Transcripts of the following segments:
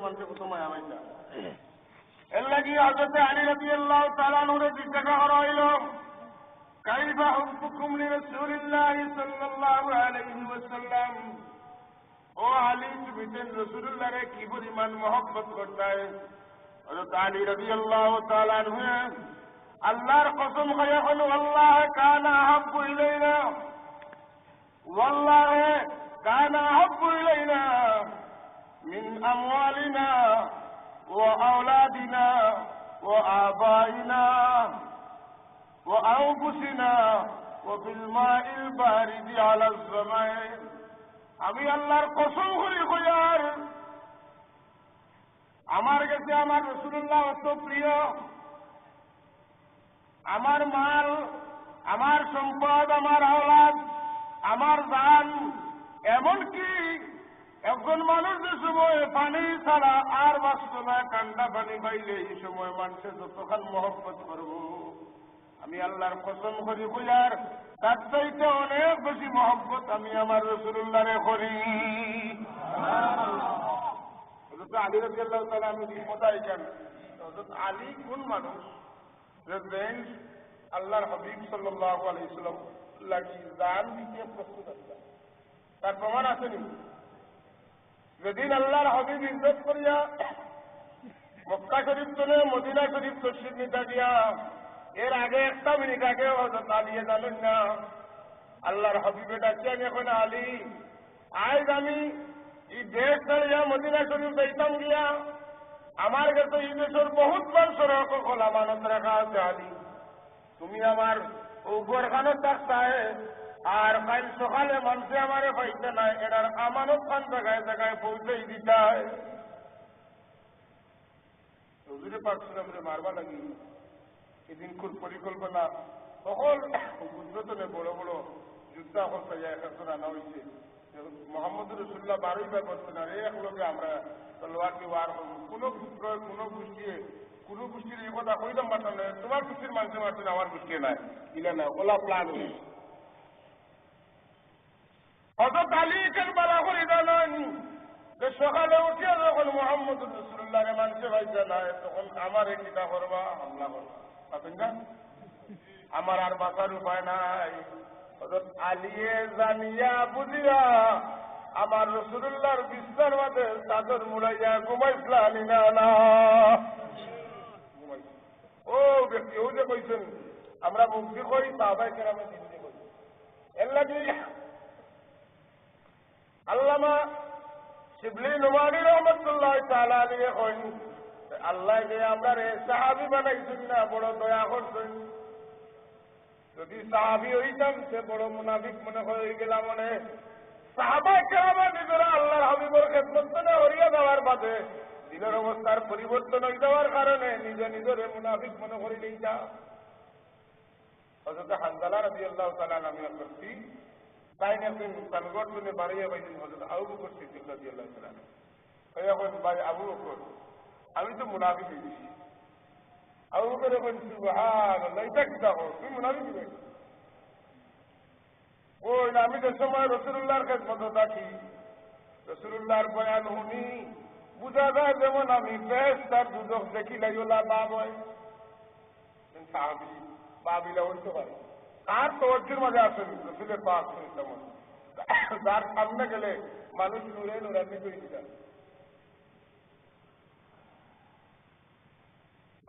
মানুষের কত মায়া মাইটা এর লাগি হযরত আলী রাদিয়াল্লাহু তাআলা আনহুরে জিজ্ঞাসা করা হইল কাইফা হুব্বুকুম লিরাসূলিল্লাহি সাল্লাল্লাহু আলাইহি ওয়াসাল্লাম। ও আলী, তুমি তো রাসূলুল্লাহরে কি পরিমাণ মহব্বত করতে? হযরত আলী রাদিয়াল্লাহু তাআলা আনহু আল্লাহর কসম খায়া হল আল্লাহ কানা আহাব্বু ইলাইনা, ওয়াল্লাহ কানা আহাব্বু ইলাইনা মিন আমওয়ালিনা ওয়া আওলাদিনা ওয়া আবাইনা ওয়া আনফুসিনা ওয়া বিল মাইল বারিদি আলা যামাই। আমি আল্লাহর কসম করি কইয়ার আমার কাছে আমার রাসূলুল্লাহ অত প্রিয়, আমার মাল, আমার সম্পদ, আমার আওলাদ, আমার জান, এমনকি একজন মানুষ যে সময় পানি ছাড়া আর বাঁচত না, ঠান্ডা পানি পাইলে এই সময় মানুষের যতক্ষণ মহব্বত করব, আমি আল্লাহর কসম করি কইয়ার তার চাইতে অনেক বেশি মহব্বত আমি আমার রাসূলুল্লাহরে করি। হযরত আলী রাদিয়াল্লাহু তাআলা আমি কোথায় যান? হযরত আলী কোন মানুষ রেজিডেন্ট আল্লাহর হাবিব সাল্লাল্লাহু আলাইহি ওয়াসাল্লাম লাগি জান দিতে প্রস্তুত আছেন। তার প্রমাণ আসেনি? যেদিন আল্লাহর হাবিব ইজ্জত করিয়া মক্কা শরীফ চলে মদিনা শরীফ তশরিফ নিতে গিয়া এর আগে একটা মিনিট আগে হযরত আলী জানেন না আল্লাহর হাবিবে ডাকিয়া এখন আলী আজ আমি এই দেশ ছাড়িয়া মদিনা শরীফ যাইতাম গিয়া আমার কাছে এই দেশের বহুত মানুষের সকল আমানত রাখা আছে। আলী, তুমি আমার উপর খানত থাকতায় আর কাল সকালে মানুষে আমারে পাইতে নাই, এটার আমানত খান জায়গায় জায়গায় পৌঁছাই দিতায়। হুজুরে পাক সাল্লাল্লাহু মারবা লাগি এদিন খুব পরিকল্পনা সকল গুজরাটে বড় বড় যুদ্ধ করতে যায় এখন আনা হয়েছে। মোহাম্মদ রাসূলুল্লাহ বারোই বার বলছেন আর এক লোকে আমরা তলোয়ারকে ওয়ার করব। কোনো পুত্র কোনো গোষ্ঠীর এই কথা কইলাম মারলে তোমার গোষ্ঠীর মানুষে মারছেন, আমার গোষ্ঠী নাই ইলা না ওলা প্লান হয়েছে। হযরত আলী কারবালা করে জানেন যে সকালে উঠিয়া যখন মোহাম্মদ রাসূলুল্লাহরে মানুষে পাইতে নাই তখন আমার এই কিতা করবা, হামলা করবা, পাবেন না? আমার আর বাঁচার উপায় নাই। হযরত আলীয়ে জানিয়া বুঝিয়া আমার রাসূলুল্লাহর বিছানার মাঝে চাদর মুড়াইয়া ঘুমাইছিলা না না ও ব্যক্তি ও যে কইছেন আমরা মুক্তি করি সাহাবায়ে কেরামে জিন্দি করি। এর লাগি আল্লামা শিবলি নোমানী রহমতুল্লাহ তাআলা আলাইহি কইন আল্লাহ যে আমরা সাহাবী বানাইছেন না বড় দয়া করছেন। যদি সাহাবী হইতাম সে বড় মুনাফিক মনে হয়ে গেলাম। মনে সাহাবায়ে কেরাম নিজেরা আল্লাহর হাবিবের খেদমত না হরিয়া দেওয়ার বাদে দিনের অবস্থার পরিবর্তন হয়ে যাওয়ার কারণে নিজে নিজের মুনাফিক মনে করে নিতা। হযরত হানজালা রাদিয়াল্লাহু তাআলা নামে করছি তাই না একদিন তানগর শুনে বাড়িয়ে বাইদিন হযরত আবু বকর সিদ্দিক রাদিয়াল্লাহু তাআলা এই এখন ভাই আবু বকর আমি তো মুনাফিক হয়ে গেছি। আবু বকর এখন সুবহানাল্লাহ এটা কি দেখো তুমি মুনাফিক হয়ে গেছো? ওই আমি যে সময় রাসূলুল্লাহর খেদমত থাকি রাসূলুল্লাহর বয়ান শুনি বুঝা যায় যেমন আমি বেহেশত আর দুজখ দেখি লাইলা বাব হয় সাহাবী বাবিলা হইতে পারে। তার তওয়াজ্জুর মাঝে আসেন রাসূলের পাক সাল্লাল্লাহু আলাইহি ওয়াসাল্লাম যার সামনে গেলে মানুষ নূরে নূরান্বিত হয়ে যায়।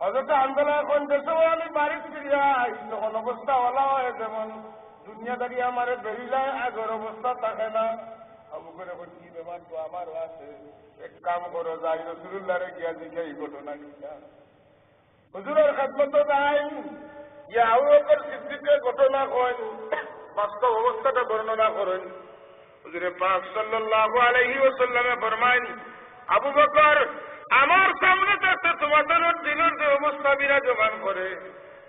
হযরত হানজালা এখন যে সময় আমি বাড়ি ফিরিয়া তখন অবস্থা ওলা হয় যেমন দুনিয়াদারি আমার বেরিলায় আগের অবস্থা থাকে না। আবু করে কি বেমার তো আমারও আছে, এক কাম করো যাই রাসূলুল্লাহরে গিয়া জিজ্ঞাসা এই ঘটনা কিনা। হুজুরের খেদমত যাই ইয়া আবু বকর সিদ্দিকের ঘটনা কইন, বাস্তব অবস্থাটা বর্ণনা করেন। হুজুরে পাক সাল্লাল্লাহু আলাইহি ওয়াসাল্লামে ফরমাইন আবু বকর আমার সামনে থাকতে তোমাদের দিনের যে অবস্থা বিরাজমান করে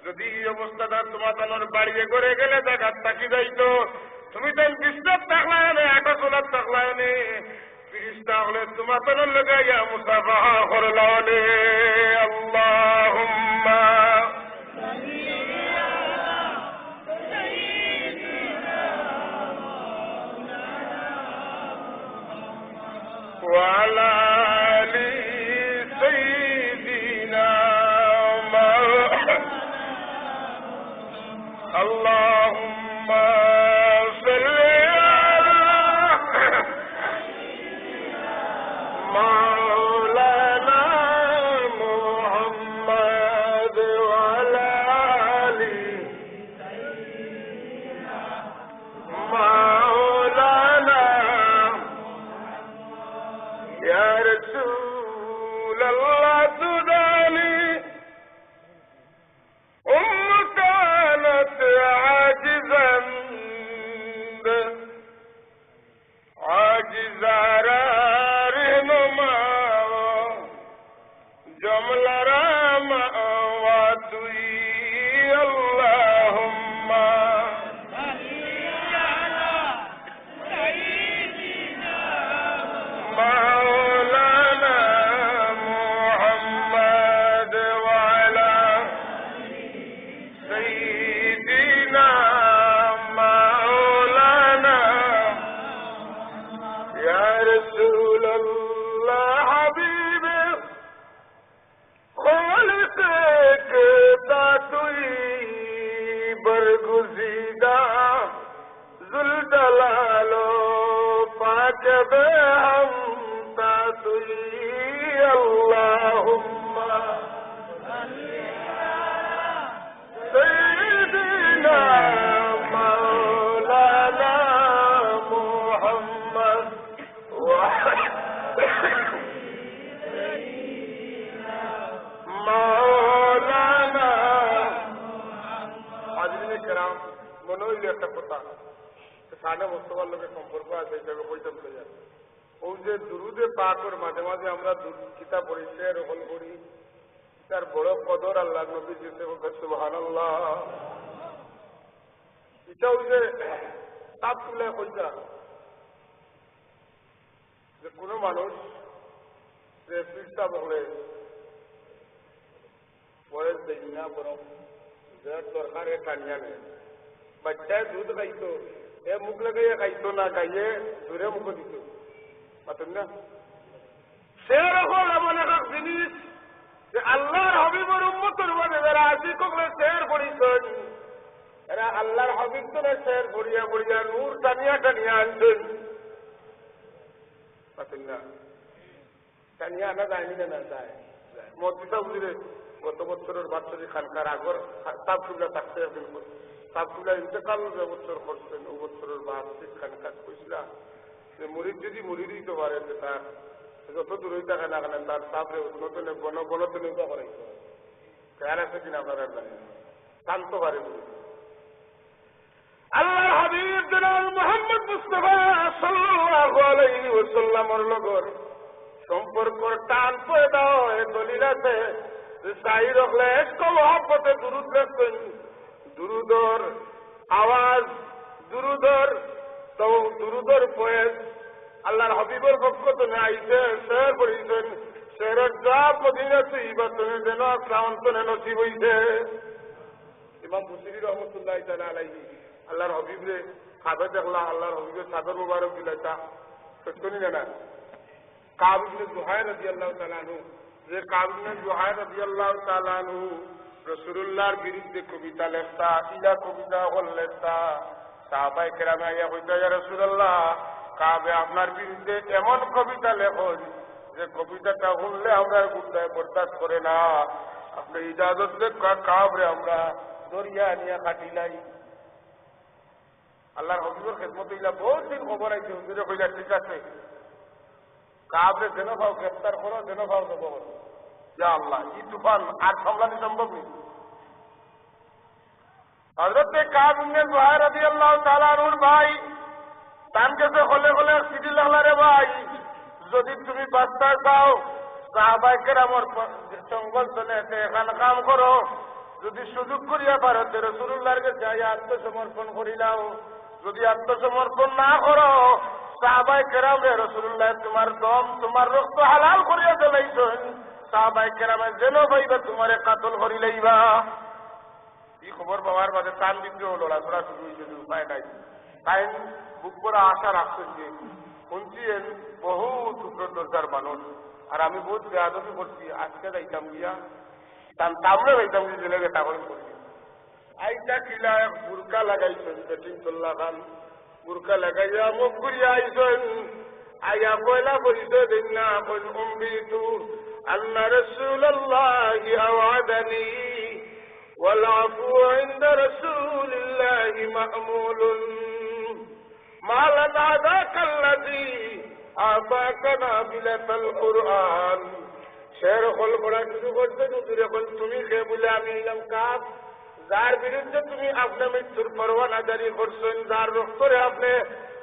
যদি এই অবস্থাটা তোমাদের বাড়িয়ে করে গেলে জায়গা থাকি যাইতো তুমি তো বিশ্বত থাকলায় না একটা চলার থাকলায় নে ফিরিস্তা হলে তোমাদের লাগাইয়া মুসাফাহা করলানে। আল্লাহুম্মা ওয়া আলা আলি মনে হইল একটা কথা সানে মোস্তফার লোকের সম্পর্ক আছে হিসাবে কইতাম তো যায় ও যে দুরুদে পাকর মাঝে মাঝে আমরা কিতাব পড়ি শের হল করি তার বড় কদর আল্লাহ নবী দিতে সুবহানাল্লাহ এটাও যে তাপ তুলে কইতা যে কোনো মানুষ যে পীরটা বলে বয়স দেই না বরং যার দরকার এ টানিয়া নেয় বাচ্চায় দুধ খাইতো এ মুখ লাগাইয়া খাইতো না খাইয়ে দূরে মুখ দিত পাতেন না সেরকম এমন এক জিনিস যে আল্লাহর হাবিবের উম্মতের মধ্যে যারা আসি কখনো শের পড়িছেন এরা আল্লাহর হাবিব তোরা শের পড়িয়া পড়িয়া নূর টানিয়া টানিয়া আনছেন পাতেন না টানিয়া আনা যায়নি না যায় মসজিদা বুঝলে গত বছরের বাচ্চারি খানকার আগর সাবসুবিধা থাকছে সাবসুবিধা ইন্তেকাল যে বছর করছেন ও বছরের বার্ষিক খানকাজ কইছিলাম যে মুড়িদ যদি মুড়ি দিতে পারে যে তার যত দূরই থাকে না কেন তার সাপরে নতুন গণতনে করাইতে হবে খেয়াল আছে কিনা আপনারা জানেন শান্ত পারে আল্লাহ হাবিব জনাব মুহাম্মদ মুস্তাফা সাল্লাল্লাহু আলাইহি ওয়াসাল্লামের লগর সম্পর্কর টান পয়দা হয় দলিল আছে যে সাই রাখলে একটু মহব্বতে দুরুদ রাখবেন দুরুদর আওয়াজ দুরুদর তো দুরুদর পয়েস আল্লাহর হাবিবের পক্ষ থেকে আইছে শের পড়িছেন শেরের জবাব মদিনা তৈবাতনে যেন শ্রাবন্তনে নসিব হইছে ইমাম বুসিরি রহমতুল্লাহ তাআলা আলাইহি আল্লাহর হাবিবরে খাবে দেখলা আল্লাহর হাবিবের চাদর মুবারক দিলাইতা সত্যনি না কাব ইবনে জুহাইর রাদিয়াল্লাহু তাআলা আনহু যে কাব ইবনে জুহাইর রাদিয়াল্লাহু তাআলা আনহু রাসূলুল্লাহর বিরুদ্ধে কবিতা লেখতা ইলা কবিতা হল লেখতা সাহাবায়ে কেরামে আইয়া কইতা ইয়া রাসূলুল্লাহ কাবে আপনার বিরুদ্ধে এমন কবিতা লেখন যে কবিতাটা শুনলে আমরা গুন্ডায় বরদাস্ত করে না আপনি ইজাজত দেখ কাবরে আমরা দরিয়া নিয়ে কাটিলাই আল্লাহর হাবিবের খেদমত ইলা বহুত দিন খবর আইছে হুজুরে কইলা ঠিক আছে কাবরে যেন ভাও গ্রেফতার করো যেন ভাও দেব ইয়া আল্লাহ এই তুফান আর সামলানো সম্ভব নেই হযরত কাব ইবনে জুহাইর রাদিয়াল্লাহু তাআলা আনহুর ভাই তান কাছে হলে হলে সিটি লাগলা রে ভাই যদি তুমি বাস্তা চাও সাহাবায়ে কেরামের জঙ্গল চলে এখানে কাম করো যদি সুযোগ করিয়া পারো রাসূলুল্লাহর কাছে যাই আত্মসমর্পণ করিলাও যদি আত্মসমর্পণ না করো সাহাবায়ে কেরাম রে রাসূলুল্লাহ তোমার দম তোমার রক্ত হালাল করিয়া চলাইছেন সাহাবায়ে কেরামে যেন ভাইবা তোমারে কাতল করি লইবা এই খবর পাওয়ার বাদে তান বিদ্রোহ লড়াচড়া শুরু হয়েছে উপায় নাই তাই বুক করে আশা রাখছেন যে শুনছিলেন বহুত উপর দরকার মানুষ আর আমি বহুত বেয়াদবি করছি আজকে যাইতাম গিয়া তামরে যাইতাম গিয়ে জেলে গেটা করে করছি আইটা কিলা এক বুরকা লাগাইছেন বেটিং চল্লা খান বুরকা লাগাইয়া মুখ ঘুরিয়া আইছেন আইয়া পয়লা পরিচয় দিন না কোন উম্বিতু আন্না রাসূলুল্লাহি আওয়াদানি والعفو عند رسول الله مأمول ما لنا ذاك الذي أعطاك نافلة القرآن শের হল পড়া শুরু করতে হুজুর এখন তুমি কে বলে আমি এলাম কাব যার বিরুদ্ধে তুমি আপনার মৃত্যুর পরোয়ানা জারি করছেন যার রক্তরে আপনি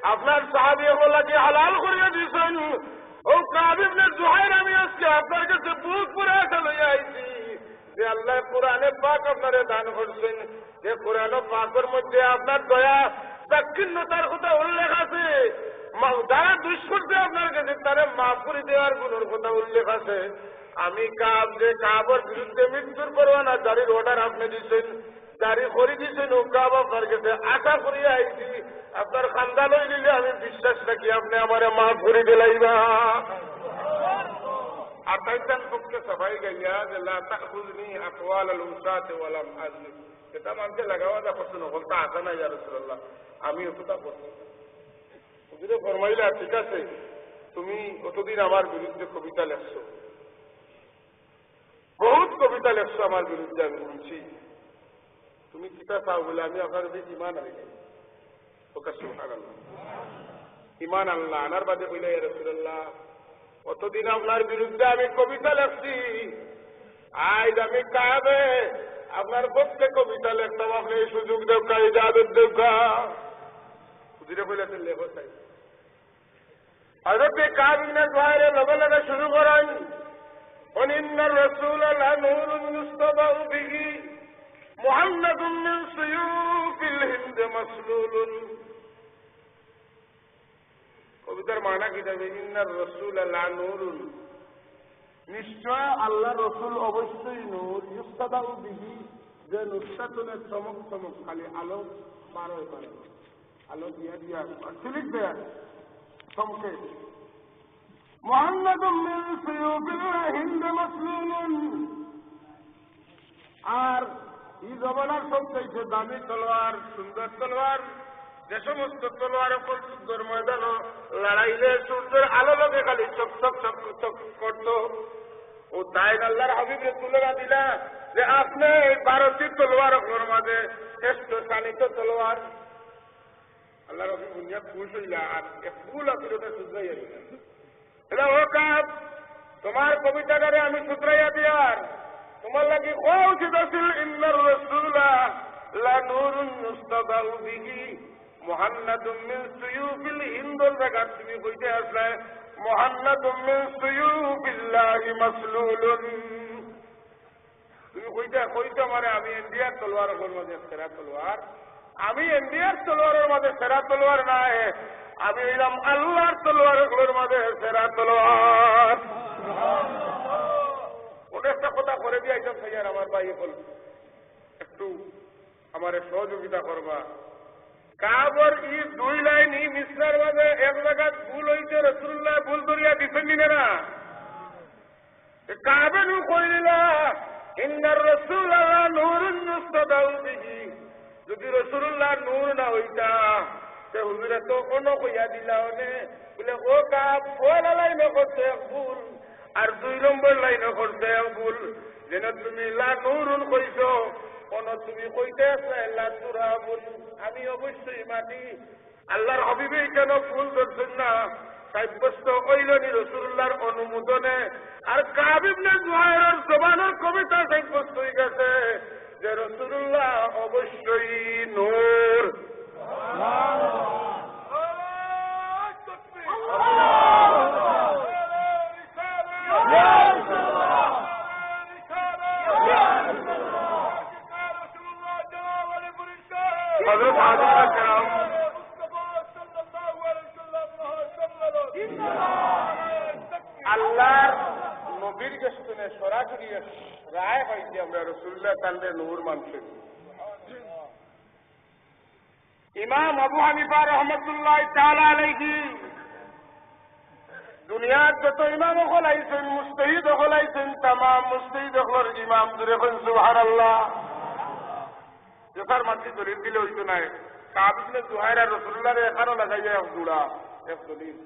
আপনার সাহাবী বলাকে হালাল করিয়া দিয়েছেন ও কাব ইবনে জুহাইর আমি আজকে আপনার কাছে বুক পুরা আশা লইয়া আইছি যে আল্লাহ কোরআনে পাক আপনারে দান করছেন যে কোরআনে পাকের মধ্যে আপনার দয়া দাক্ষিণ্যতার কথা উল্লেখ আছে যারা দুষ্কর্তে আপনার কাছে তারা মাফ করে দেওয়ার গুণের কথা উল্লেখ আছে আমি কাব যে কাবের বিরুদ্ধে মৃত্যুর পরোয়ানা জারির অর্ডার আপনি দিচ্ছেন জারি করে দিচ্ছেন ও কাব আপনার কাছে আশা করিয়া আইছি আপনার খান্দা লই নিলে আমি বিশ্বাস রাখি আপনি আমারে মাফ করে দিলাইবা আতাইতান পক্ষে সবাই গাইয়া যে লা তাখুযনি আকওয়াল আল উসাত ওয়া লাম আজলি এটা মানতে লাগাওয়া যা প্রশ্ন বলতা আসা না ইয়া রাসূলুল্লাহ আমি ওটা বলছি হুজুরে ফরমাইলা ঠিক আছে তুমি কতদিন আমার বিরুদ্ধে কবিতা লেখছো বহুত কবিতা লেখছো আমার বিরুদ্ধে আমি শুনছি তুমি কিতা চাও বলে আমি আপনার বেশি ইমান আনি ওকে সুবহানাল্লাহ ইমান আল্লাহ আনার বাদে বলে ইয়া রাসূলুল্লাহ কতদিন আপনার বিরুদ্ধে আমি কবিতা লেখছি আজ আমি কাবে আপনার পক্ষে কবিতা লেখতাম, আপনি এই সুযোগ দেওকা, ইজাজত দেওকা, বুঝিতে বলেছেন লেখো চাই। হযরত কাব ইবনে জুহাইরের লগে লগে শুরু করেন, ওয়াইন্নার রাসূলা নূরুন ইউস্তাদাউ বিহি মুহাম্মাদুন মিন সুয়ুফিল হিন্দ মাসলুলুন। কবিতার মানা কি যাবে? ইন্নার রাসূলা নূরুন, নিশ্চয় আল্লাহ রসুল অবশ্যই নূর, ইউস্তাদাউ বিহি, যে নুসরাতুনের চমক চমক, খালি আলো পার হয়ে পারে, আলো দিয়া দিয়া সিলিক দেয়া চমকে। মুহাম্মাদুন মিন সুয়ুফিল হিন্দ মাসলুলুন, আর এই জমানার সবচেয়ে দামি তলোয়ার, সুন্দর তলোয়ার, যে সমস্ত তলোয়ার উপর যুদ্ধের ময়দান লড়াইলে সূর্যের আলো লোকে খালি চক চক চক চক করত, ও তাই আল্লাহর হাবিবের তুলনা দিলা যে আপনি 12টি তলোয়ার ওগুলোর মাঝে শ্রেষ্ঠ চালিত তলোয়ার। আল্লাহর হাবিব দুনিয়া খুশ হইলা, আর ফুল আছিল ওটা শুধরাইয়া দিলেন। এটা ও কাব, তোমার কবিতাটারে আমি শুধরাইয়া দিয়ার তোমার লাগি কোয়া উচিত আছিল, ইন্নার রাসূলা লানূরুন ইউস্তাদাউ বিহি মুহাম্মাদুন মিন সুয়ুফিল হিন্দর জায়গা তুমি কইতে আসলে মুহাম্মাদুন মিন সুয়ুফিল্লাহি মাসলুলুন। তুমি কইতে মানে আমি ইন্ডিয়ার তলোয়ারের মাঝে সেরা তলোয়ার, আমি ইন্ডিয়ার তলোয়ারের মাঝে সেরা তলোয়ার নাই, আমি হইলাম আল্লাহর তলোয়ারের মাঝে সেরা তলোয়ার। অনেকটা কথা করে দিয়ে একদম ভাইয়ার আমার ভাই বল একটু আমার সহযোগিতা করবা। কাবর ই 2 লাইন ই মিসরার মাঝে এক জায়গা ভুল হইতে রাসূলুল্লাহ ভুল করিয়া দিছেন না, কাবে নু কইলা ইন্নার রাসূলা নূরুন ইউস্তাদাউ বিহি, যদি রাসূলুল্লাহ নূর না হইতা তে হুজুরে তো কোন কইয়া দিলা ওনে বলে ও কাব ওলা লাইনে করতে ভুল, আর 2 নম্বর লাইনে করতে ভুল, যেন তুমি লা নূরুন কইছো, কোন তুমি কইতে আসলে লা তুরাবুন, আমি অবশ্যই মাটি। আল্লাহর হাবিবে কেন ফুল ধরছেন না? সাব্যস্ত হইলনি রাসূলুল্লাহর অনুমোদনে, আর কাব ইবনে জুহাইরের জবানের কবিতা সাব্যস্ত হয়ে গেছে যে রাসূলুল্লাহ অবশ্যই নূর। আল্লাহর নবীর গেস্তনে সরাসরি রায় পাইছি আমরা রাসূলুল্লাহ তাদের নূর মানছেন। ইমাম আবু হানিফা রহমতুল্লাহ তাআলা আলাইহি দুনিয়ার যত ইমাম হল আইছেন, মুজতাহিদ হল আইছেন, তাম মুজতাহিদ হল ইমাম জুরে সুবহানাল্লাহ। যেটার মাঝে দলিল দিলে হইতো নাই, কাব ইবনে জুহাইর আর রাসূলুল্লাহর এখানে লাগাইয়া এক জোড়া এক দলিল।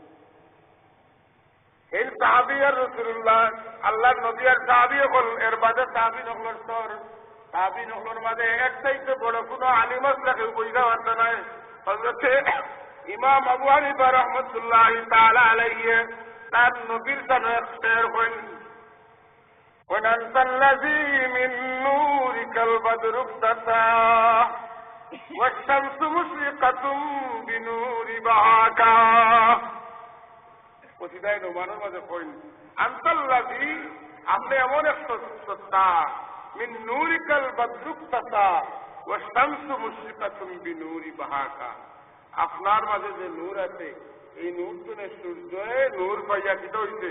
এই সাহাবী আর রাসূলুল্লাহ, আল্লাহর নবী আর সাহাবী হল, এর বাদে সাহাবী নকলের স্তর, সাহাবী নকলের মাঝে এক চাইতে বড় কোনো আলিম আসলাকে কইরা পারত নাই। হযরত ইমাম আবু হানিফা রহমতুল্লাহ তাআলা আলাইহি তার নবীর সামনে শের করেন, وَأَنْتَ الَّذِي مِنْ نُورِكَ الْبَدْرُ اقْتَسَى وَالشَّمْسُ مُشْرِقَةٌ بِنُورِ بَهَاكَ। প্রতিদায় নোমানের মাঝে কইন আনতাল্লাযী, আপনি এমন এক সত্তা, মিন নূরিকাল বাদরু ইকতাসা ওয়াশ-শামসু মুশরিকাতুন বিনূরি বাহাকা, আপনার মাঝে যে নূর আছে এই নূর তুলে সূর্যে নূর পাইয়া কিত হইছে,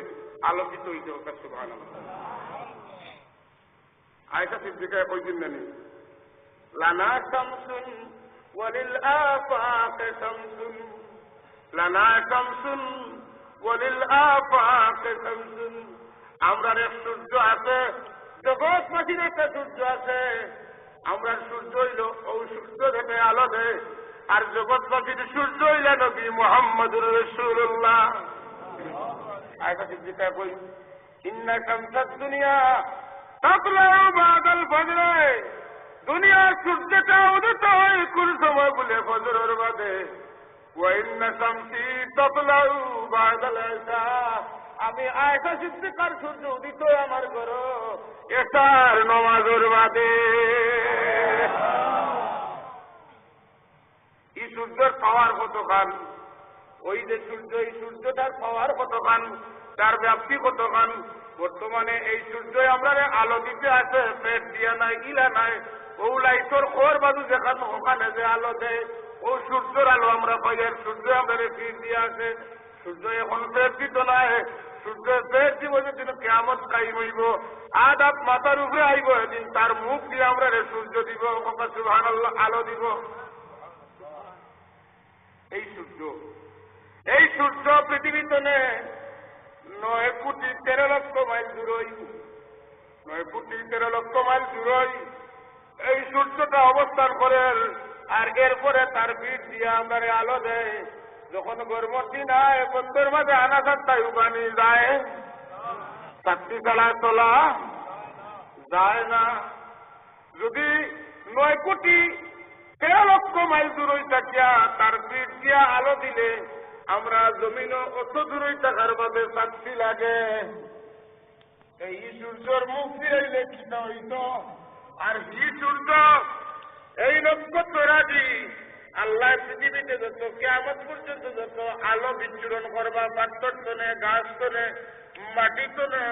আলোকিত হইছে। ওটা সুবহানাল্লাহ। আয়েশা সিদ্দিকা কইছেন নানি লানা শামসুন ওয়ালিল আফাক শামসুন, লানা শামসুন ওয়ালিল আফাক শামসুন, আমরা এক সূর্য আছে, জগৎবাসীর একটা সূর্য আছে, আমরা সূর্য হইল ও সূর্য থেকে আলো দেয়, আর জগৎবাসীর সূর্য হইল নবী মুহাম্মদুর রাসূলুল্লাহ। আয়েশা সিদ্দিকা কই ইন্না শামসাদ দুনিয়া তাতলাউ বাদাল ফজর, দুনিয়ার সূর্যটা উদিত হয় কোন সময় বলে ফজরের বাদে, ওয়া ইন্না শামসি তাতলাউ বাদাল ইশা, আমি আয়েশা সিদ্দিকার সূর্য উদিত আমার ঘর এসার নমাজের বাদে এই সূর্যের পাওয়ার কতখান, ওই যে সূর্য, এই সূর্যটার পাওয়ার কতখান, তার ব্যাপ্তি কতখান। বর্তমানে এই সূর্য আমরা আলো দিতে আছে, পেট দিয়া নাই, ইলা নাই, ও লাইটর খোর বাজু যেখানে ওখানে যে আলো দেয়, ও সূর্যের আলো আমরা পাই। আর সূর্য আমরা ফির দিয়ে আছে। সূর্য এখন পেট দিত নাই, সূর্য পেট দিব যেদিন কেয়ামত কায়েম হইব, আদাব মাথার উপরে আইব, এদিন তার মুখ দিয়ে আমরা সূর্য দিব, সুবহানাল্লাহ, আলো দিব। এই সূর্য, এই সূর্য পৃথিবীতে 9,13,00,000 মাইল দূরই, 9,13,00,000 মাইল দূরই এই সূর্যটা অবস্থান করে। আর এরপরে তার পিঠ দিয়ে আমরা আলো দেয়। যখন গরমের দিন হয়, বন্ধুর মাঝে আনা সাতটায় উবানি যায়, চাকরি চালা চলা যায় না। যদি 9,13,00,000 মাইল দূরই থাকিয়া তার পিঠ দিয়া আলো দিলে, আমরা জমিনও অত দূরই থাকার বাদে চাকরি লাগে। এই সূর্যর মুখ ফিরাইলে কিনা হইত। আর হি সূর্য, এই নক্ষত্ররাজি আল্লাহ পৃথিবীতে যত কিয়ামত পর্যন্ত যত আলো বিচ্ছুরণ করবা, পাথর তনে, গাছ তনে, মাটি তনে,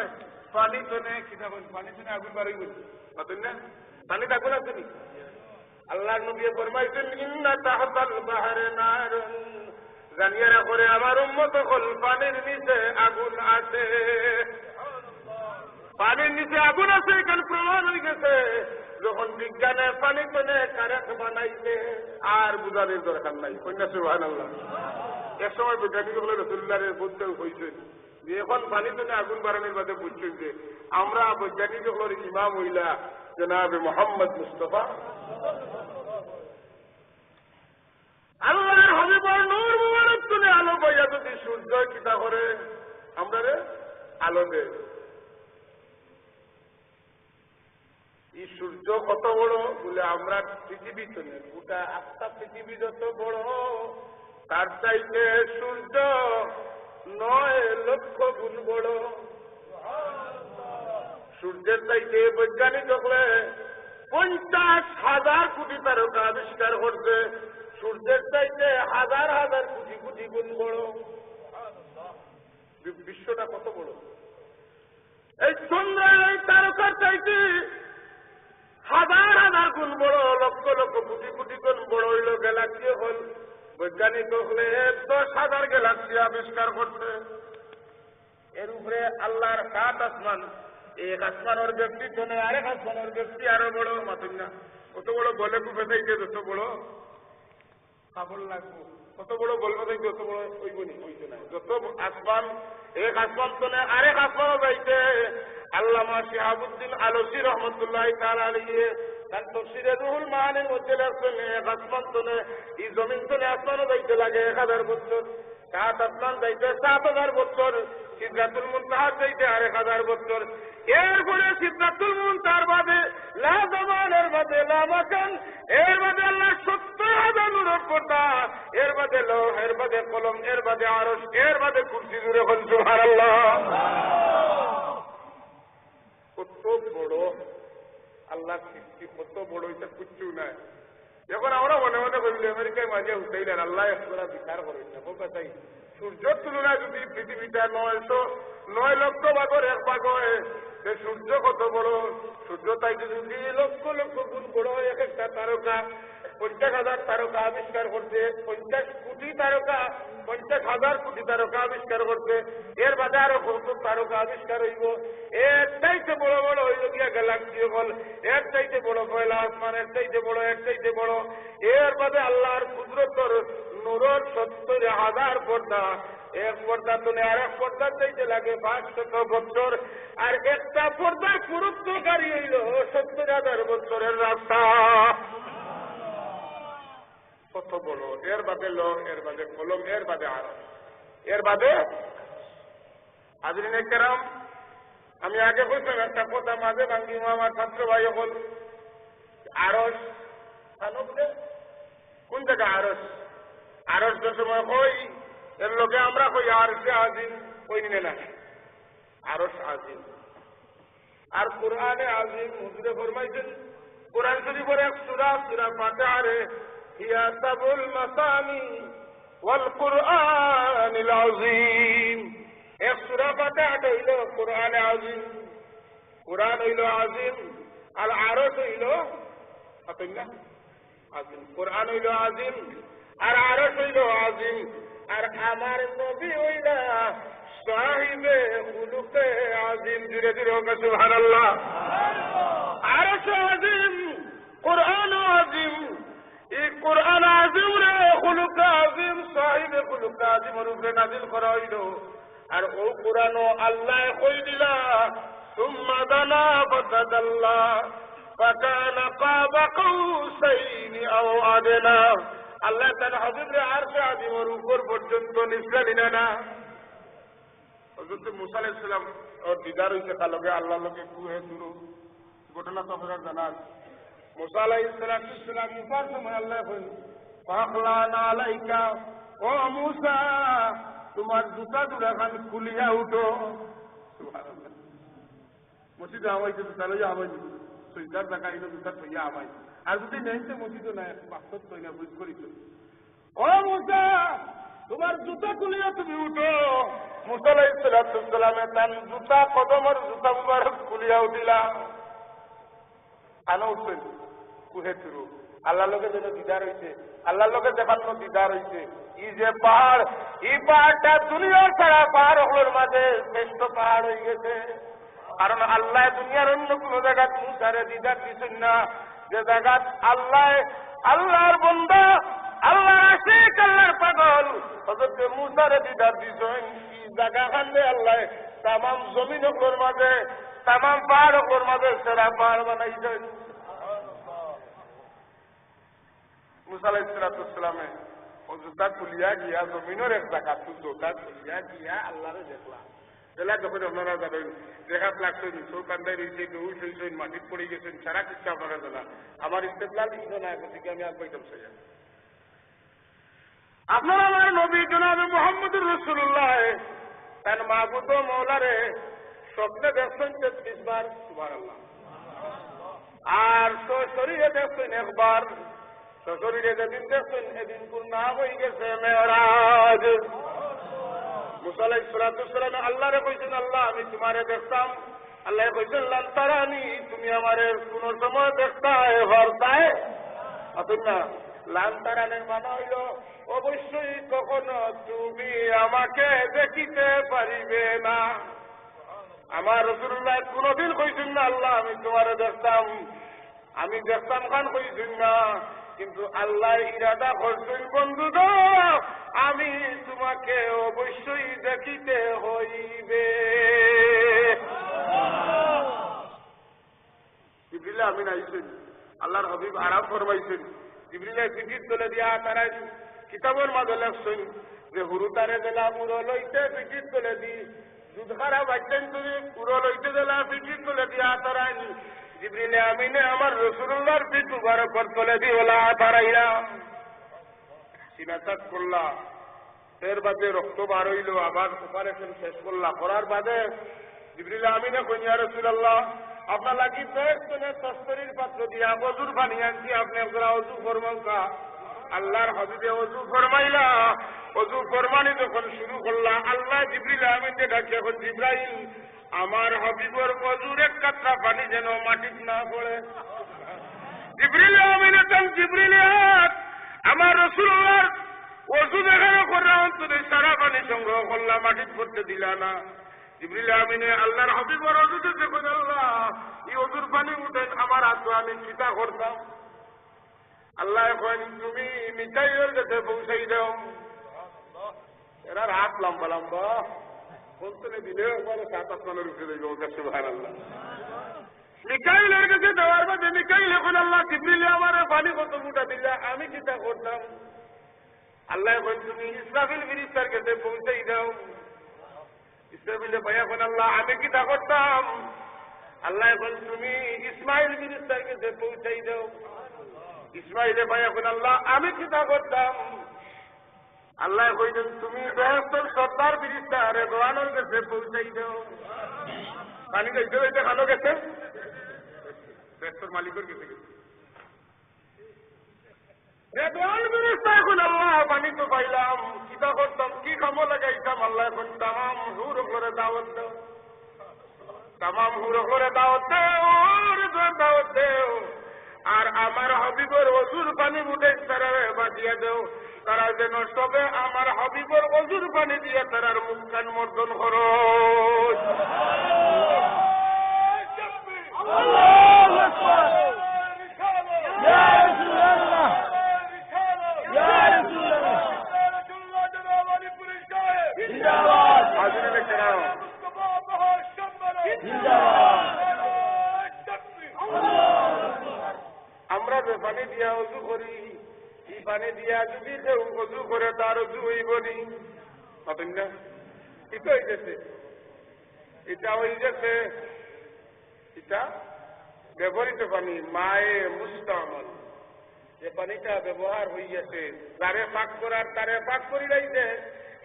পানি তনে, কিনা বল, পানি তনে আগুন বাড়ি বলছে, পাতেন না? পানি আগুন আছে নি? আল্লাহ নবী ফরমাইছেন, ইন্না তাহতাল বাহরে নারুন, জানিয়ে রাখো আমার উম্মত হল, পানির নিচে আগুন আছে। পানির নিচে আগুন আছে, এখানে প্রমাণ হয়ে গেছে। যখন বিজ্ঞানে পানি তনে কারেন্ট বানাইছে, আর বুঝানোর দরকার নাই। কন্যা সুবহানাল্লাহ। এক সময় বৈজ্ঞানিকগুলো রাসূলুল্লাহর বলতে হয়েছে যে এখন পানি তনে আগুন বাড়ানোর বাদে বুঝছেন যে আমরা বৈজ্ঞানিকগুলোর ইমাম হইলা জনাবে মুহাম্মদ মুস্তাফা আল্লাহর হাবিবের নূর মুবারক তনে আলো পাইয়া যদি সূর্য কিতা করে আমরা আলো দেয়। এই সূর্য কত বড় বলে আমরা পৃথিবী তনে, গোটা 8টা পৃথিবী যত বড়, তার চাইতে সূর্য 9,00,000 গুণ বড়। সূর্যের চাইতে বৈজ্ঞানিক হলে 50,000 কোটি তারকা আবিষ্কার করছে। সূর্যের চাইতে হাজার হাজার কোটি কোটি গুণ বড়। বিশ্বটা কত বড়! এই চন্দ্রের এই তারকার চাইতে হাজার হাজার গুণ বড়, লক্ষ লক্ষ কোটি কোটি গুণ বড় হইল গ্যালাক্সি হল। বৈজ্ঞানিক হলে 10,000 গ্যালাক্সি আবিষ্কার করছে। এর উপরে আল্লাহর 7 আসমান, এক আসমানের ব্যক্তি তনে আরেক আসমানের ব্যক্তি আরো বড়। মাতুন না কত বড় বলে কুপে থেকে যত বড় কাপড় লাগবো, কত বড় বলবো দেখি যত বড় হইব নি, হইতে নাই। যত আসমান, এক আসমান তনে আরেক আসমানও যাইতে। আল্লামা শিহাবুদ্দিন আলসী রহমতুল্লাহ তাআলা আলাইহি তার তাফসীরে রুহুল মাআনির মধ্যে লেখছেন, এক আসমান তনে এই জমিন তনে আসমানও যাইতে লাগে 1000 বছর, 7 আসমান যাইতে 7,000 বছর, সিদরাতুল মুনতাহা যাইতে 1000 বছর। এরপরে সিদরাতুল মুনতাহার বাদে লা জামানের বাদে লা মাকান, এর বাদে আল্লাহ 70,000 নূরের পর্দা, এর বাদে লৌহ, এর বাদে কলম, এর বাদে আরশ, এর বাদে কুরসি। জুড়ে বল সুবহানাল্লাহ। কত বড় আল্লাহ সৃষ্টি, কত বড়, এটা কিচ্ছু নাই। এখন আমরা মনে মনে করি আমেরিকায় মাঝে হুসাইলেন আল্লাহ একবার বিচার করেন না। কথাই সূর্যের তুলনায় যদি পৃথিবীটা 9,00,000 ভাগের 1 ভাগ হয়, সে সূর্য কত বড়! সূর্য তাই যদি লক্ষ লক্ষ গুণ বড়। এক একটা তারকা 50,000 তারকা আবিষ্কার করছে, 50 কোটি তারকা, 50,000 কোটি তারকা আবিষ্কার করছে। এর বাদে আরো কত তারকা আবিষ্কার হইব। এর চাইতে বড় বড় হইল গিয়া গ্যালাক্সি হল, এর চাইতে বড় পয়লা আসমান, এর চাইতে বড়, এর চাইতে বড়। এর বাদে আল্লাহর কুদরতর নূরের 70,000 পর্দা, এক পর্দা তুলে আরেক পর্দার চাইতে লাগে 500 বছর। আর একটা পর্দার পুরুত্বকারী হইল 70,000 বছরের রাস্তা। কত বড়! এর বাদে লৌহ, এর বাদে কলম, এর বাদে আরশ, এর বাদে হাজরিনে কেরাম, আমি আগে বলছিলাম একটা কথা মাঝে ভাঙ্গি আমার ছাত্র ভাই হল আরশ কোন জায়গা? আরশ। আরশ যে সময় কই এর লোকে আমরা কই আরশে আজিম, কই নিলে না আরশ আজিম। আর কোরআনে আজিম হুজুরে ফরমাইছেন কোরআন শরীফের এক সূরা সূরা ফাতিহারে হিয়া সাবুল মাসানি ওয়াল কুরআনিল আযীম। এক সূরা ফাতিহাটা হইল কোরআনে আজিম, কোরআন হইল আজিম, আর আরশ হইল আতাল্লাহ আজিম। কোরআন হইল আজিম আর আরশ হইল আজিম। আর আমার নবী হইলা সাহিবে খুলুকে আজিম। ধীরে ধীরে হোক সুবহানাল্লাহ। আরশ আজিম, কোরআন আজিম। এই কোরআন আজিম রে খুলুকে আজিম, সাহিবে খুলুকে আজিমের উপরে নাযিল করা হইল। আর ও কোরআন আল্লাহ কই দিলা সুম্মা দানা ফাতাদাল্লা ফাকানা কাবা কাউসাইনি আও আদনা। আল্লাহ তার হাবিবরে আরশে আজিমের উপর পর্যন্ত নিসলেন না। হযরত মুসা আলাইহিস সালাম ওর দিদার হইছে কালকে আল্লাহর লগে কুহে দুরু ঘটনা তো আপনারা জানান। মুসা আলাইহিস সালাম ইফার সময় আল্লাহ কইল ফাখলানা আলাইকা ও মুসা তোমার জুতা দুরাখান খুলিয়া উঠো। সুবহানাল্লাহ। মসজিদে আওয়াইছে জুতা লইয়া আওয়াইছে সইদার জায়গা ইনো জুতা থইয়া আওয়াই। আর যদি নেইতে মসজিদও নাই বাস্তব তৈ না বুঝ করিছ। ও মুসা তোমার জুতা খুলিয়া তুমি উঠো। মুসা আলাইহিস সালামে তার জুতা কদমের জুতা মুবারক খুলিয়া উঠিলা। আনো উঠছেন কুহে শুরু আল্লাহর লগে যেন দিদার হইছে, আল্লাহর লগে দেখানো দিদার হইছে। ই যে পাহাড়, এই পাহাড়টা দুনিয়ার ছাড়া পাহাড়গুলোর মাঝে শ্রেষ্ঠ পাহাড় হয়ে গেছে। কারণ আল্লাহ দুনিয়ার অন্য কোন জায়গাত মুসারে দিদার দিচ্ছেন না, যে জায়গাত আল্লাহর বন্দা, আল্লাহর আশিক, আল্লাহর পাগল হযরত মুসারে দিদার দিচ্ছেন। এই জায়গাখানে আল্লাহ তামাম জমিনগুলোর মাঝে, তামাম পাহাড়গুলোর মাঝে সেরা পাহাড় বানাইছেন। মুসা আলাইহিস সালামে ও জুতা খুলিয়া গিয়া জমিনের এক জায়গা জুতা খুলিয়া গিয়া আল্লাহরে দেখলা। এলা যখন আপনারা জানেন দেখাত লাগছেন চৌকান্দায় রয়েছে দৌড় হয়েছেন মাটির পড়ে গেছেন সারা কিছু আপনারা জানা। আমার ইস্তেদলাল কিন্তু না এখন থেকে আমি আগাইতাম সেটা। আপনারা আমার নবী জনাবে মুহাম্মদুর রাসূলুল্লাহ তার মাহবুব মওলারে স্বপ্নে দেখছেন 33 বার। সুবহানাল্লাহ। আর শরীরে দেখছেন একবার। শরীরে যেদিন দেখছেন এদিন কোন নাম হয়ে গেছে মেরাজ। মুসা আলাইহিস সালাম আল্লাহরে কইছেন আল্লাহ আমি তোমারে দেখতাম। আল্লাহ কইছেন লান তারানি তুমি আমারে কোন সময় দেখতা এবার তাই অতনা লান তারানের মানে হইল অবশ্যই কখনো তুমি আমাকে দেখিতে পারিবে না। আমার রাসূলুল্লাহ কোনদিন কইছেন না আল্লাহ আমি তোমারে দেখতাম, আমি দেখতাম খান কইছেন না। কিন্তু আল্লাহ ইরাদা করছেন বন্ধু গো আমি তোমাকে অবশ্যই দেখিতে হইবে। জিবরিল আমিন আইছেন, আল্লাহর হাবিব আরাম ফরমাইছেন। জিবরিল ফিকির তুলে দিয়া তারা কিতাবের মাঝে লেখছেন যে হুরুতারে দিলা পুরো লইতে ফিকির তুলে দি দুধ খারাপ বাচ্চেন তুমি পুরো লইতে দিলা ফিকির তুলে দিয়া তারা জিবরিল আমিনে আমার রাসূলুল্লাহর পিঠ মুবারক তুলে দিওলা তারাইরা সিনাতাত করলা। এর বাদে রক্ত বার হইল, আবার অপারেশন শেষ করলা। করার বাদে জিবরিল আমিনে কইন ইয়া রাসূলুল্লাহ আপনার লাগি বেশনে তস্তরির পাত্র দিয়া ওযুর পানি আনছি, আপনি একজোড়া ওযু ফরমান কা। আল্লাহর হাবিবে ওযু ফরমাইলা। ওযু ফরমানি যখন শুরু করলা আল্লাহ জিবরিল আমিনকে ডাকে এখন জিবরাইল আমার হাবিবের ওযুর এক কাতরা পানি যেন মাটিতে না পড়ে। জিবরিল আমিনে তখন জিবরিল আমার রাসূলুল্লাহর ওযু দেখানো করলাম তুমি সারা পানি সংগ্রহ করলা মাটিতে পড়তে দিলা না। জিবরিল আমিনে আল্লাহর হাবিবের ওযুতে দেখুন আল্লাহ এই ওযুর পানি উঠেন আমার হাত আমি চিন্তা করতাম। আল্লাহ এখন তুমি মিকাইলের কাছে পৌঁছাই দাও। এরা হাত লম্বা লম্বা কোনতনে দিলে একবারে 7-8 উঠে দেবে। ওকে সুবহানাল্লাহ। মিকাইলের কাছে দেওয়ার বাদে মিকাইল এখন আল্লাহ জিবরিল আমার পানি কত মুঠা দিলা আমি চিন্তা করতাম। আল্লাহ এখন তুমি ইসরাফিল ফেরেশতার কাছে পৌঁছাই দাও। ইসরাফিলে ভাই এখন আল্লাহ আমি চিন্তা করতাম। আল্লাহ এখন তুমি ইসমাইল ফেরেশতার কাছে পৌঁছাই দাও। ইসমাইলে ভাই এখন আল্লাহ আমি চিন্তা করতাম। আল্লাহ কইলেন তুমি বেহেশতের সর্দার ফেরেশতা রিদওয়ানের কাছে পৌঁছাই দাও। পানি যাইতে যাইতে খানো গেছে রেস্তোর মালিকের গেছে এখন আল্লাহ পানি তো পাইলাম কিতা করতাম কি খামো লাগাইতাম আল্লাহ এখন তামাম হুর করে দাওয়াত দাও তামাম হুর করে দাওয়াত দাওয়াত দেও আর আমার হাবিবর অজুর পানি উঠে তারা বাঁচিয়ে দেও তারা যেন সবে আমার হাবিবর অজুর পানি দিয়ে তারার মুখ কান মর্দন করো আমরা যে পানি দিয়া অজু করি এই পানি দিয়া যদি কেউ অজু করে তার অজু হইব নি পাবেন না এটা হইতেছে এটা হইতেছে এটা ব্যবহৃত পানি মায়ে মুস্তামল যে পানিটা ব্যবহার হইয়াছে তারে পাক করার তারে পাক করি রইছে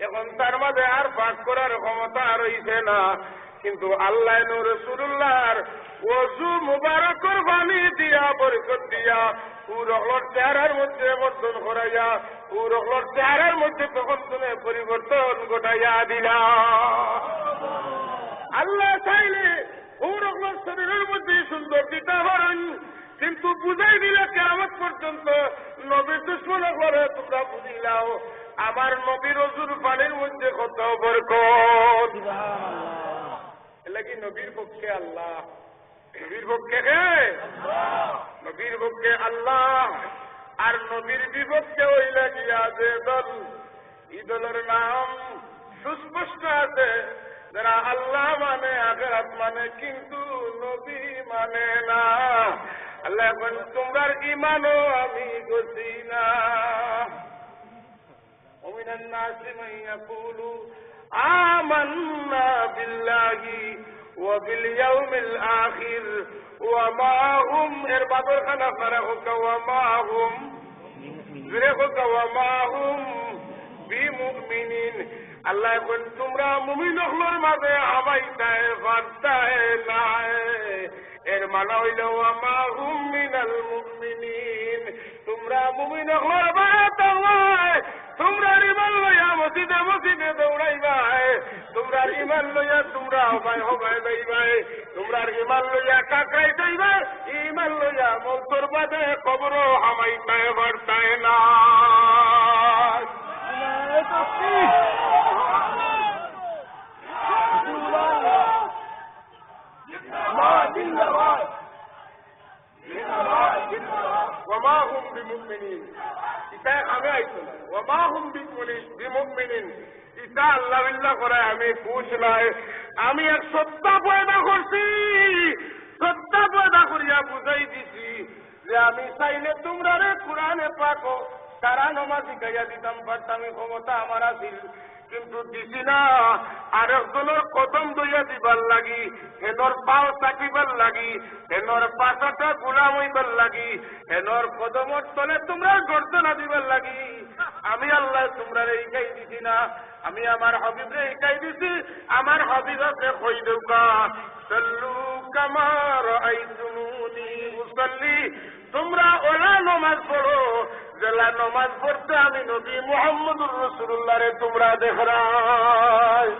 এখন তার মাঝে আর পাক করার ক্ষমতা রইছে না কিন্তু আল্লাহ রাসূলুল্লাহর ওযু মুবারকর পানি দিয়া বরকত দিয়া পুরোর চেহারার মধ্যে বর্তন করাইয়া পুরোর চেহারার মধ্যে তখন তুমি পরিবর্তন ঘটাইয়া দিলা আল্লাহ চাইলে পুরোর শরীরের মধ্যে সুন্দর দিতে পারেন কিন্তু বুঝাই দিলে কিয়ামত পর্যন্ত নবীর দুশমন করে তোমরা বুঝিলাও আমার নবীর ওযুর পানির মধ্যে কত বরকত লাগি নবীর পক্ষে আল্লাহ নবীর পক্ষে কে নবীর পক্ষে আল্লাহ আর নবীর বিপক্ষে হইলে গিয়া যে দল এই দলের নাম সুস্পষ্ট আছে যারা আল্লাহ মানে আখিরাত মানে কিন্তু নবী মানে না আল্লাহ এখন তোমরা ঈমানও আমি করছি না ومن الناس من يقول آمنا بالله وباليوم الآخر وما هم اربابر خنا فرحك وما هم فرحك وما هم بمؤمنين الله يكون তোমরা মুমিন হলোর মাঝে হাবাইতায় ফারতায় না এর মানে হইল ওয়ামা হুম মিনাল মুমিনিন তোমরা মুমিন হলোর বাতাওয়ায় তোমরা ঈমান লইয়া মসজিদে মসজিদে দৌড়াইবাই তোমরা ঈমান লইয়া তোমরা হবাই যাইবাই তোমরা ঈমান লইয়া কাকরাই যাইবাই ঈমান লইয়া মৌতর বাদে কবর হামাইতায় বাড়তায় না وما هم بمؤمنين ইটা আমি আইতো না ওমা হুম বিমুমিনিন ইটা আল্লাহ বিল্লাহ করে আমি বুঝ নাই আমি এক সত্তা পয়দা করছি সত্তা পয়দা করিয়া বুঝাই দিছি যে আমি চাইলে তোমরা রে কোরআনে পাক তারা নমাজ শিখাইয়া দিতাম পারতাম ক্ষমতা আমার আছিল কিন্তু দিছি না আর একজনের কদম দইয়া দিবার লাগি হেনর পাও চাকিবার লাগি হেনর পাশাটা গুলাম হইবার লাগি হেনর কদমর তলে তোমরা গর্দনা দিবার লাগি আমি আল্লাহ তোমরা এইটাই দিছি না আমি আমার হাবিবরে এইটাই দিছি আমার হাবিবকে কই দেউকা সাল্লু কামা রাআইতুমুনি উসাল্লি তোমরা ওলা নামাজ পড়ো যেলা নামাজ পড়তে আমি নবী মুহাম্মদুর রাসূলুল্লাহরে তোমরা দেখরাই